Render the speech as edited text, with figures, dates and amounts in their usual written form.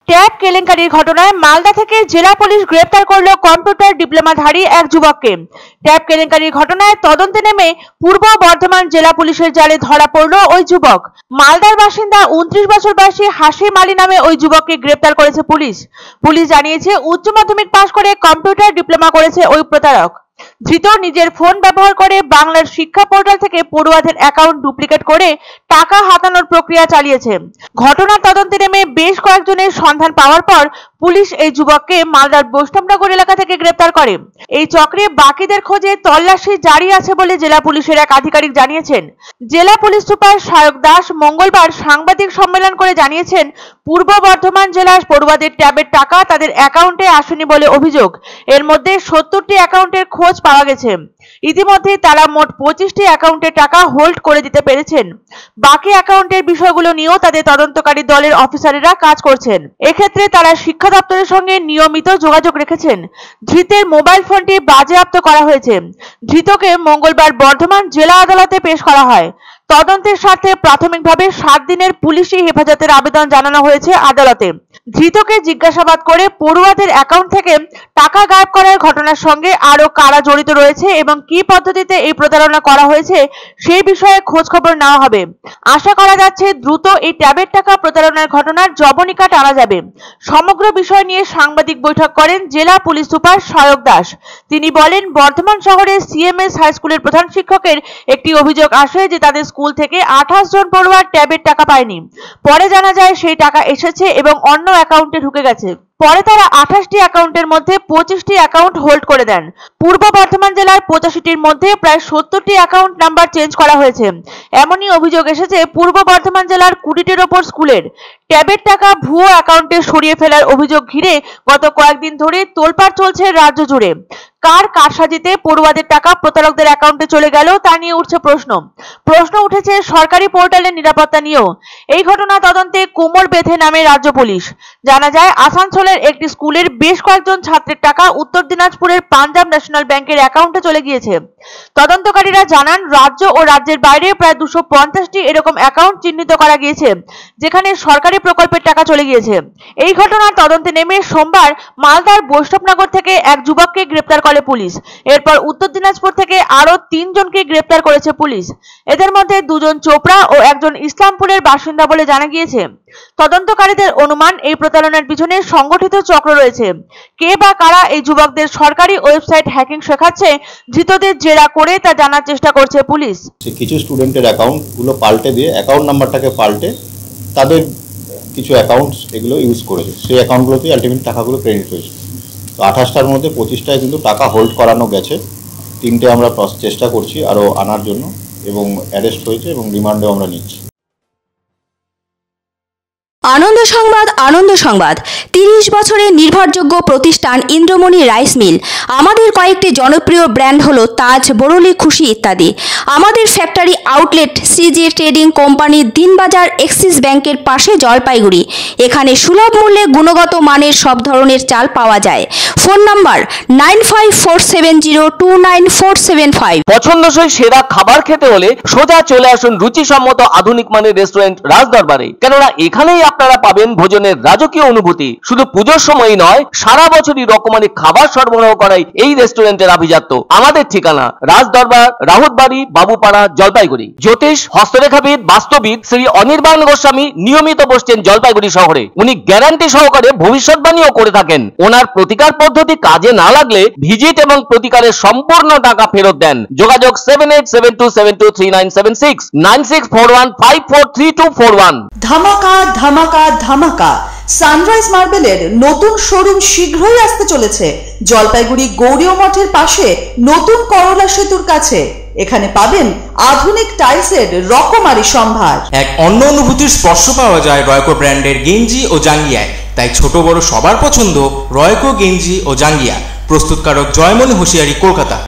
Tab কেলেঙ্কারির ঘটনায় মালদা থেকে জেলা পুলিশ গ্রেপ্তার করল কম্পিউটার ডিপ্লোমাধারী এক যুবককে। ট্যাব কেলেঙ্কারির ঘটনায় তদন্তে নেমে পূর্ব বর্ধমান জেলা পুলিশের জালে ধরা পড়ল ওই যুবক। মালদার বাসিন্দা 29 বছর বয়সী হাসিম আলী নামে ওই যুবককে গ্রেপ্তার করেছে পুলিশ। পুলিশ জানিয়েছে, উচ্চ মাধ্যমিক পাশ করে কম্পিউটার ডিপ্লোমা করেছে ওই প্রতারক। ধৃত নিজের ফোন ব্যবহার করে বাংলার শিক্ষা পোর্টাল থেকে পড়ুয়াদের অ্যাকাউন্ট ডুপ্লিকেট করে টাকা হাতানোর প্রক্রিয়া চালিয়েছে। ঘটনার তদন্তে নেমে বেশ কয়েকজনের সন্ধান পাওয়ার পর পুলিশ এই যুবককে মালদার বৈষ্ণবনগর এলাকা থেকে গ্রেপ্তার করে। এই চক্রে বাকিদের খোঁজে তল্লাশি জারি আছে বলে জেলা পুলিশের এক আধিকারিক জানিয়েছেন। জেলা পুলিশ সুপার সায়ক দাস মঙ্গলবার সাংবাদিক সম্মেলন করে জানিয়েছেন, পূর্ব বর্ধমান জেলার পড়ুয়াদের ট্যাবের টাকা তাদের অ্যাকাউন্টে আসেনি বলে অভিযোগ। এর মধ্যে 70টি অ্যাকাউন্টের খোঁজ পাওয়া গেছে। ইতিমধ্যে তারা মোট 25টি অ্যাকাউন্টের টাকা হোল্ড করে দিতে পেরেছেন। বাকি অ্যাকাউন্টের বিষয়গুলো নিয়েও তাদের তদন্তকারী দলের অফিসারেরা কাজ করছেন। এক্ষেত্রে তারা শিক্ষা দপ্তরের সঙ্গে নিয়মিত যোগাযোগ রেখেছেন। ধৃতের মোবাইল ফোনটি বাজেয়াপ্ত করা হয়েছে। ধৃতকে মঙ্গলবার বর্ধমান জেলা আদালতে পেশ করা হয়। তদন্তের স্বার্থে প্রাথমিকভাবে 7 দিনের পুলিশি হেফাজতের আবেদন জানানো হয়েছে আদালতে। ধৃতকে জিজ্ঞাসাবাদ করে পড়ুয়াদের অ্যাকাউন্ট থেকে টাকা গায়েব করার ঘটনার সঙ্গে আরো কারা জড়িত রয়েছে এবং কি পদ্ধতিতে এই প্রতারণা করা হয়েছে সেই বিষয়ে খোঁজ খবর নেওয়া হবে। আশা করা যাচ্ছে দ্রুত এই ট্যাবের টাকা প্রতারণার ঘটনার জবনিকা টানা যাবে। সমগ্র বিষয় নিয়ে সাংবাদিক বৈঠক করেন জেলা পুলিশ সুপার সায়ক দাস। তিনি বলেন, বর্ধমান শহরের সিএমএস হাই স্কুলের প্রধান শিক্ষকের একটি অভিযোগ আসে যে তাদের স্কুল থেকে 28 জন পড়ুয়া ট্যাবের টাকা পায়নি। পরে জানা যায় সেই টাকা এসেছে এবং অন্য অ্যাকাউন্টে ঢুকে গেছে। পরে তারা 28টি অ্যাকাউন্টের মধ্যে 25টি অ্যাকাউন্ট হোল্ড করে দেন। পূর্ব বর্ধমান জেলার 85টির মধ্যে প্রায় 70টি অ্যাকাউন্ট নাম্বার চেঞ্জ করা হয়েছে। এমনই অভিযোগ এসেছে পূর্ব বর্ধমান জেলার 20টির ওপর স্কুলের। ট্যাবের টাকা ভুয়ো অ্যাকাউন্টে সরিয়ে ফেলার অভিযোগ ঘিরে গত কয়েকদিন ধরে তোলপাড় চলছে রাজ্য জুড়ে। কার কারসাজিতে পড়ুয়াদের টাকা প্রতারকদের অ্যাকাউন্টে চলে গেল তা নিয়ে উঠছে প্রশ্ন উঠেছে সরকারি পোর্টালের নিরাপত্তা নিয়েও। এই ঘটনা তদন্তে কোমর বেঁধে নামে রাজ্য পুলিশ। জানা যায়, আসানসোলের একটি স্কুলের বেশ কয়েকজন ছাত্রের টাকা উত্তর দিনাজপুরের পাঞ্জাব ন্যাশনাল ব্যাংকের অ্যাকাউন্টে চলে গিয়েছে। তদন্তকারীরা জানান, রাজ্য ও রাজ্যের বাইরে প্রায় 250টি এরকম অ্যাকাউন্ট চিহ্নিত করা গিয়েছে যেখানে সরকারি প্রকল্পের টাকা চলে গিয়েছে। এই ঘটনার তদন্তে নেমে সোমবার মালদার বৈষ্ণবনগর থেকে এক যুবককে গ্রেপ্তার করে পুলিশ। এরপর উত্তর দিনাজপুর থেকে আরো 3 জনকে গ্রেপ্তার করেছে পুলিশ। এদের মধ্যে 2 জন চোপড়া ও একজন ইসলামপুরের বাসিন্দা বলে জানা গিয়েছে। তদন্তকারীদের অনুমান, এই প্রতারণার পিছনে সংগঠিত চক্র রয়েছে। কে বা কারা এই যুবকদের সরকারি ওয়েবসাইট হ্যাকিং শেখাচ্ছে, ধৃতদের জেরা করে তা জানার চেষ্টা করছে পুলিশ। কিছু স্টুডেন্টের অ্যাকাউন্টগুলো পাল্টে দিয়ে অ্যাকাউন্ট নাম্বারটাকে পাল্টে তাদের কিছু অ্যাকাউন্টস এগুলো ইউজ করেছে। সেই অ্যাকাউন্টগুলোতেই আলটিমেট টাকাগুলো ক্রেডিট হয়েছে। তো 28টার মধ্যে 25টায় কিন্তু টাকা হোল্ড করানো গেছে। 3টে আমরা চেষ্টা করছি আরও আনার জন্য এবং অ্যারেস্ট হয়েছে এবং রিমান্ডেও আমরা নিচ্ছি। আনন্দ সংবাদ 30 বছরের নির্ভরযোগ্য প্রতিষ্ঠান ইন্দ্রমণি রাইস মিল। আমাদের কয়েকটি জনপ্রিয় ব্র্যান্ড হলো তাজ, বরলি, খুশি ইত্যাদি। আমাদের factory outlet CG trading company, Dinbazar, axis ব্যাংকের পাশে, জলপাইগুড়ি। এখানে সুলভ মূল্যে গুণগত মানের সব ধরনের চাল পাওয়া যায়। Phone number 9547029475। পছন্দসই সেরা খাবার খেতে হলে সোজা চলে আসুন রুচিসম্মত আধুনিক মানের রেস্টুরেন্ট রাজদরবারে। কেননা এখানেই আপনারা পাবেন ভোজনের রাজকীয় অনুভূতি। শুধু পুজোর সময়ই নয়, সারা বছরই রকমারি খাবার সরবরাহ করাই এই রেস্টুরেন্টের আভিজাত্য। আমাদের ঠিকানা রাজদরবার, রাহুতবাড়ি, বাবুপাড়া, জলপাইগুড়ি। জ্যোতিষ, হস্তরেখাবিদ, বাস্তুবিদ শ্রী অনির্বাণ গোস্বামী নিয়মিত বসছেন জলপাইগুড়ি শহরে। উনি গ্যারান্টি সহকারে ভবিষ্যৎবাণীও করে থাকেন। ওনার প্রতিকার পদ্ধতি কাজে না লাগলে ভিজিট এবং প্রতিকারের সম্পূর্ণ টাকা ফেরত দেন। যোগাযোগ 7872723976 9641543241। ধামাকা সানরাইজ মার্বেলের নতুন শোরুম শীঘ্রই আসতে চলেছে জলপাইগুড়ি গৌরীয় মঠের পাশে নতুন করলা সেতুর কাছে। এখানে পাবেন আধুনিক টাইলসের রকমারি সম্ভার। এক অন্য অনুভূতির স্পর্শ পাওয়া যায় রয়কো ব্র্যান্ডের গেঞ্জি ও জাঙ্গিয়ায়। তাই ছোট বড় সবার পছন্দ রয়কো গেঞ্জি ও জাঙ্গিয়া। প্রস্তুতকারক জয়মনি হোশিয়ারি, কলকাতা।